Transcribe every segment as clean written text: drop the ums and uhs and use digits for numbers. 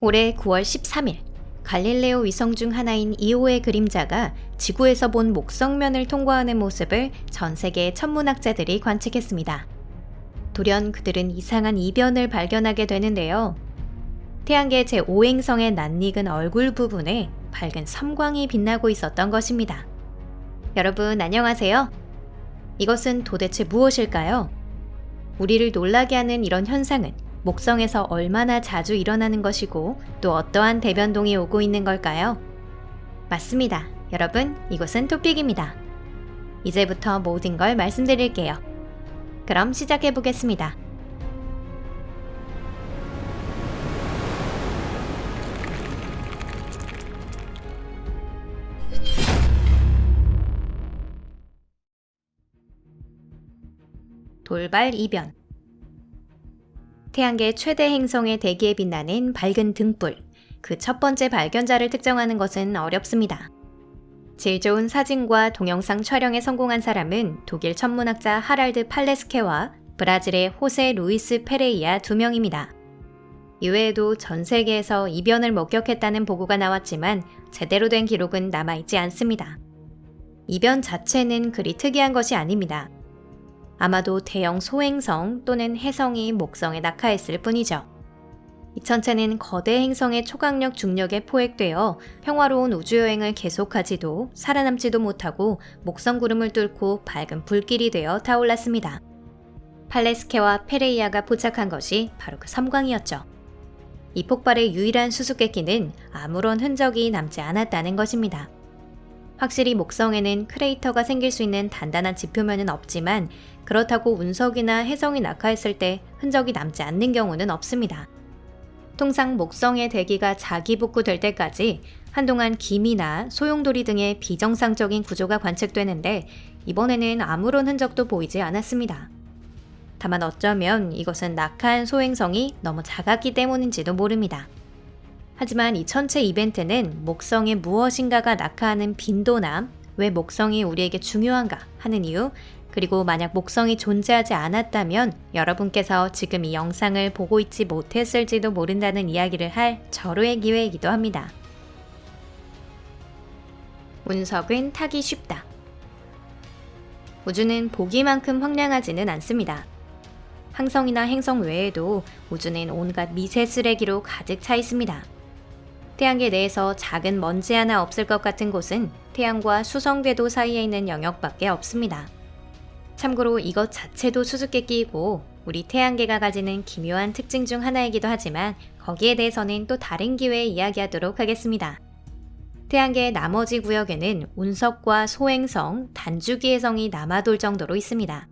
올해 9월 13일, 갈릴레오 위성 중 하나인 이오의 그림자가 지구에서 본 목성면을 통과하는 모습을 전 세계 천문학자들이 관측했습니다. 돌연 그들은 이상한 이변을 발견하게 되는데요. 태양계 제5행성의 낯익은 얼굴 부분에 밝은 섬광이 빛나고 있었던 것입니다. 여러분 안녕하세요. 이것은 도대체 무엇일까요? 우리를 놀라게 하는 이런 현상은 목성에서 얼마나 자주 일어나는 것이고 또 어떠한 대변동이 오고 있는 걸까요? 맞습니다. 여러분, 이것은 토픽입니다. 이제부터 모든 걸 말씀드릴게요. 그럼 시작해 보겠습니다. 돌발 이변. 태양계 최대 행성의 대기에 빛나는 밝은 등불, 그 첫 번째 발견자를 특정하는 것은 어렵습니다. 질 좋은 사진과 동영상 촬영에 성공한 사람은 독일 천문학자 하랄드 팔레스케와 브라질의 호세 루이스 페레이아 2명입니다. 이외에도 전 세계에서 이변을 목격했다는 보고가 나왔지만 제대로 된 기록은 남아있지 않습니다. 이변 자체는 그리 특이한 것이 아닙니다. 아마도 대형 소행성 또는 해성이 목성에 낙하했을 뿐이죠. 이 천체는 거대 행성의 초강력 중력에 포획되어 평화로운 우주여행을 계속하지도 살아남지도 못하고 목성 구름을 뚫고 밝은 불길이 되어 타올랐습니다. 팔레스케와 페레이아가 포착한 것이 바로 그 섬광이었죠. 이 폭발의 유일한 수수께끼는 아무런 흔적이 남지 않았다는 것입니다. 확실히 목성에는 크레이터가 생길 수 있는 단단한 지표면은 없지만 그렇다고 운석이나 해성이 낙하했을 때 흔적이 남지 않는 경우는 없습니다. 통상 목성의 대기가 자기복구될 때까지 한동안 김이나 소용돌이 등의 비정상적인 구조가 관측되는데 이번에는 아무런 흔적도 보이지 않았습니다. 다만 어쩌면 이것은 낙하한 소행성이 너무 작았기 때문인지도 모릅니다. 하지만 이 천체 이벤트는 목성에 무엇인가가 낙하하는 빈도나 왜 목성이 우리에게 중요한가 하는 이유, 그리고 만약 목성이 존재하지 않았다면 여러분께서 지금 이 영상을 보고 있지 못했을지도 모른다는 이야기를 할 절호의 기회이기도 합니다. 운석은 타기 쉽다. 우주는 보기만큼 황량하지는 않습니다. 항성이나 행성 외에도 우주는 온갖 미세 쓰레기로 가득 차 있습니다. 태양계 내에서 작은 먼지 하나 없을 것 같은 곳은 태양과 수성궤도 사이에 있는 영역밖에 없습니다. 참고로 이것 자체도 수수께끼이고 우리 태양계가 가지는 기묘한 특징 중 하나이기도 하지만 거기에 대해서는 또 다른 기회에 이야기하도록 하겠습니다. 태양계의 나머지 구역에는 운석과 소행성, 단주기해성이 남아돌 정도로 있습니다.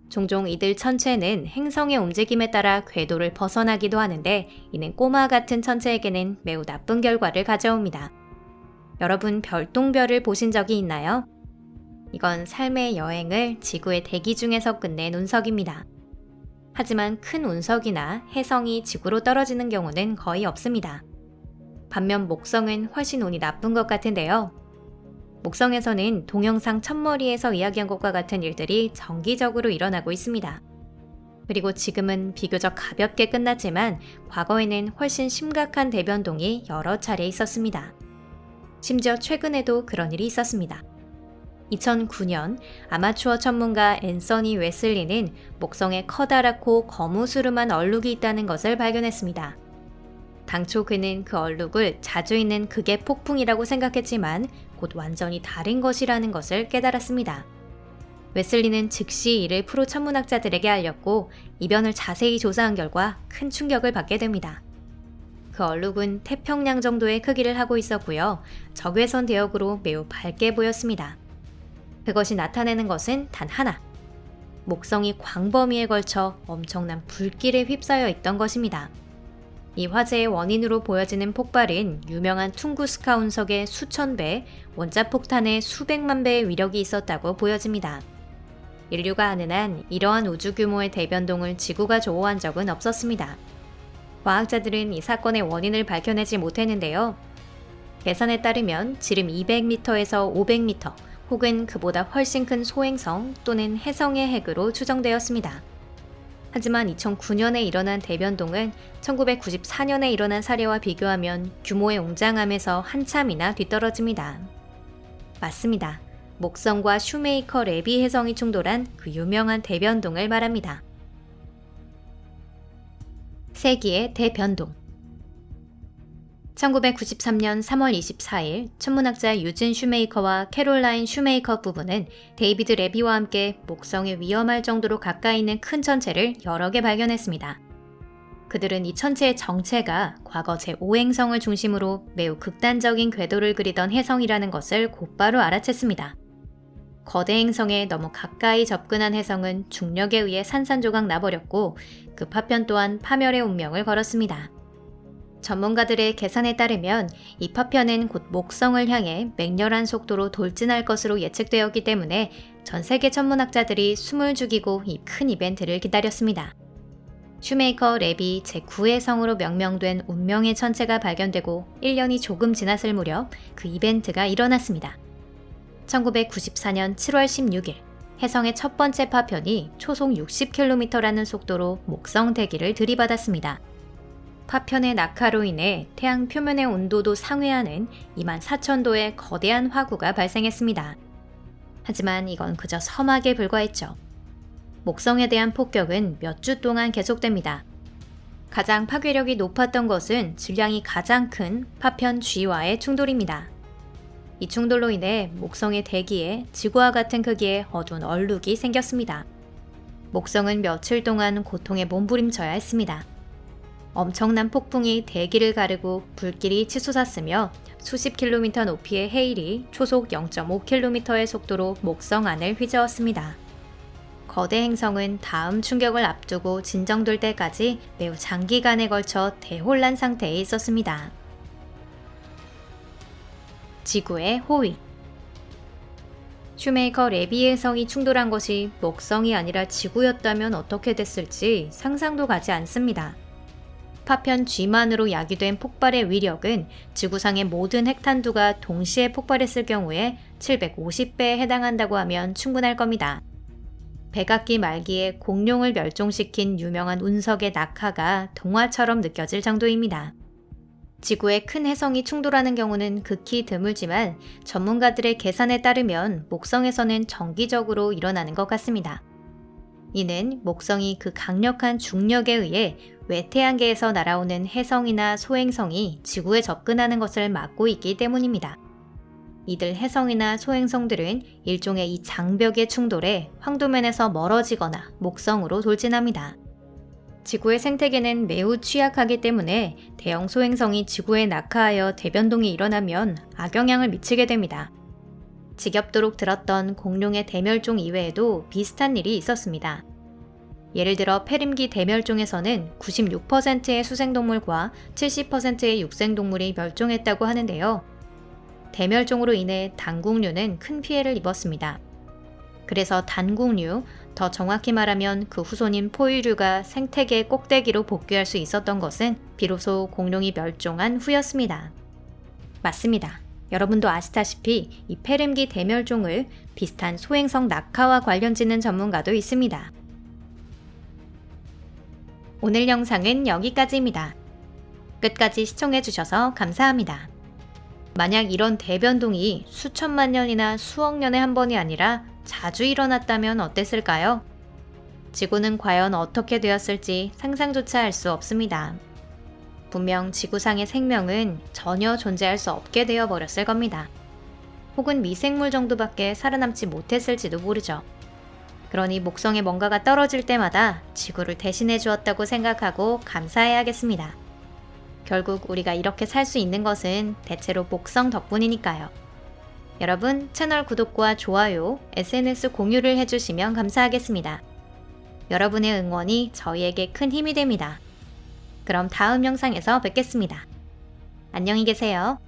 종종 이들 천체는 행성의 움직임에 따라 궤도를 벗어나기도 하는데 이는 꼬마 같은 천체에게는 매우 나쁜 결과를 가져옵니다. 여러분 별똥별을 보신 적이 있나요? 이건 삶의 여행을 지구의 대기 중에서 끝낸 운석입니다. 하지만 큰 운석이나 해성이 지구로 떨어지는 경우는 거의 없습니다. 반면 목성은 훨씬 운이 나쁜 것 같은데요. 목성에서는 동영상 첫머리에서 이야기한 것과 같은 일들이 정기적으로 일어나고 있습니다. 그리고 지금은 비교적 가볍게 끝났지만 과거에는 훨씬 심각한 대변동이 여러 차례 있었습니다. 심지어 최근에도 그런 일이 있었습니다. 2009년 아마추어 천문가 앤서니 웨슬리는 목성에 커다랗고 거무스름한 얼룩이 있다는 것을 발견했습니다. 당초 그는 그 얼룩을 자주 있는 극의 폭풍이라고 생각했지만 곧 완전히 다른 것이라는 것을 깨달았습니다. 웨슬리는 즉시 이를 프로 천문학자들에게 알렸고 이변을 자세히 조사한 결과 큰 충격을 받게 됩니다. 그 얼룩은 태평양 정도의 크기를 하고 있었고요. 적외선 대역으로 매우 밝게 보였습니다. 그것이 나타내는 것은 단 하나. 목성이 광범위에 걸쳐 엄청난 불길에 휩싸여 있던 것입니다. 이 화재의 원인으로 보여지는 폭발은 유명한 퉁구스카 운석의 수천 배, 원자폭탄의 수백만 배의 위력이 있었다고 보여집니다. 인류가 아는 한 이러한 우주 규모의 대변동을 지구가 조호한 적은 없었습니다. 과학자들은 이 사건의 원인을 밝혀내지 못했는데요. 계산에 따르면 지름 200m에서 500m 혹은 그보다 훨씬 큰 소행성 또는 해성의 핵으로 추정되었습니다. 하지만 2009년에 일어난 대변동은 1994년에 일어난 사례와 비교하면 규모의 웅장함에서 한참이나 뒤떨어집니다. 맞습니다. 목성과 슈메이커 레비 혜성이 충돌한 그 유명한 대변동을 말합니다. 세기의 대변동. 1993년 3월 24일 천문학자 유진 슈메이커와 캐롤라인 슈메이커 부부는 데이비드 레비와 함께 목성에 위험할 정도로 가까이 있는 큰 천체를 여러 개 발견했습니다. 그들은 이 천체의 정체가 과거 제5행성을 중심으로 매우 극단적인 궤도를 그리던 혜성이라는 것을 곧바로 알아챘습니다. 거대 행성에 너무 가까이 접근한 혜성은 중력에 의해 산산조각 나버렸고 그 파편 또한 파멸의 운명을 걸었습니다. 전문가들의 계산에 따르면 이 파편은 곧 목성을 향해 맹렬한 속도로 돌진할 것으로 예측되었기 때문에 전 세계 천문학자들이 숨을 죽이고 이 큰 이벤트를 기다렸습니다. 슈메이커 레비 제9의 성으로 명명된 운명의 천체가 발견되고 1년이 조금 지났을 무렵 그 이벤트가 일어났습니다. 1994년 7월 16일 혜성의 첫 번째 파편이 초속 60km라는 속도로 목성 대기를 들이받았습니다. 파편의 낙하로 인해 태양 표면의 온도도 상회하는 24,000도의 거대한 화구가 발생했습니다. 하지만 이건 그저 서막에 불과했죠. 목성에 대한 폭격은 몇 주 동안 계속됩니다. 가장 파괴력이 높았던 것은 질량이 가장 큰 파편 G와의 충돌입니다. 이 충돌로 인해 목성의 대기에 지구와 같은 크기의 어두운 얼룩이 생겼습니다. 목성은 며칠 동안 고통에 몸부림쳐야 했습니다. 엄청난 폭풍이 대기를 가르고 불길이 치솟았으며 수십 킬로미터 높이의 해일이 초속 0.5km의 속도로 목성 안을 휘저었습니다. 거대 행성은 다음 충격을 앞두고 진정될 때까지 매우 장기간에 걸쳐 대혼란 상태에 있었습니다. 지구의 호위. 슈메이커 레비의 성이 충돌한 것이 목성이 아니라 지구였다면 어떻게 됐을지 상상도 가지 않습니다. 파편 G만으로 야기된 폭발의 위력은 지구상의 모든 핵탄두가 동시에 폭발했을 경우에 750배에 해당한다고 하면 충분할 겁니다. 백악기 말기에 공룡을 멸종시킨 유명한 운석의 낙하가 동화처럼 느껴질 정도입니다. 지구에 큰 혜성이 충돌하는 경우는 극히 드물지만 전문가들의 계산에 따르면 목성에서는 정기적으로 일어나는 것 같습니다. 이는 목성이 그 강력한 중력에 의해 외태양계에서 날아오는 혜성이나 소행성이 지구에 접근하는 것을 막고 있기 때문입니다. 이들 혜성이나 소행성들은 일종의 이 장벽의 충돌에 황도면에서 멀어지거나 목성으로 돌진합니다. 지구의 생태계는 매우 취약하기 때문에 대형 소행성이 지구에 낙하하여 대변동이 일어나면 악영향을 미치게 됩니다. 지겹도록 들었던 공룡의 대멸종 이외에도 비슷한 일이 있었습니다. 예를 들어 페림기 대멸종에서는 96%의 수생동물과 70%의 육생동물이 멸종했다고 하는데요. 대멸종으로 인해 단국류는 큰 피해를 입었습니다. 그래서 단국류, 더 정확히 말하면 그 후손인 포유류가 생태계의 꼭대기로 복귀할 수 있었던 것은 비로소 공룡이 멸종한 후였습니다. 맞습니다. 여러분도 아시다시피 이 페름기 대멸종을 비슷한 소행성 낙하와 관련 짓는 전문가도 있습니다. 오늘 영상은 여기까지입니다. 끝까지 시청해주셔서 감사합니다. 만약 이런 대변동이 수천만 년이나 수억 년에 한 번이 아니라 자주 일어났다면 어땠을까요? 지구는 과연 어떻게 되었을지 상상조차 할 수 없습니다. 분명 지구상의 생명은 전혀 존재할 수 없게 되어 버렸을 겁니다. 혹은 미생물 정도밖에 살아남지 못했을지도 모르죠. 그러니 목성에 뭔가가 떨어질 때마다 지구를 대신해 주었다고 생각하고 감사해야겠습니다. 결국 우리가 이렇게 살 수 있는 것은 대체로 목성 덕분이니까요. 여러분, 채널 구독과 좋아요, SNS 공유를 해주시면 감사하겠습니다. 여러분의 응원이 저희에게 큰 힘이 됩니다. 그럼 다음 영상에서 뵙겠습니다. 안녕히 계세요.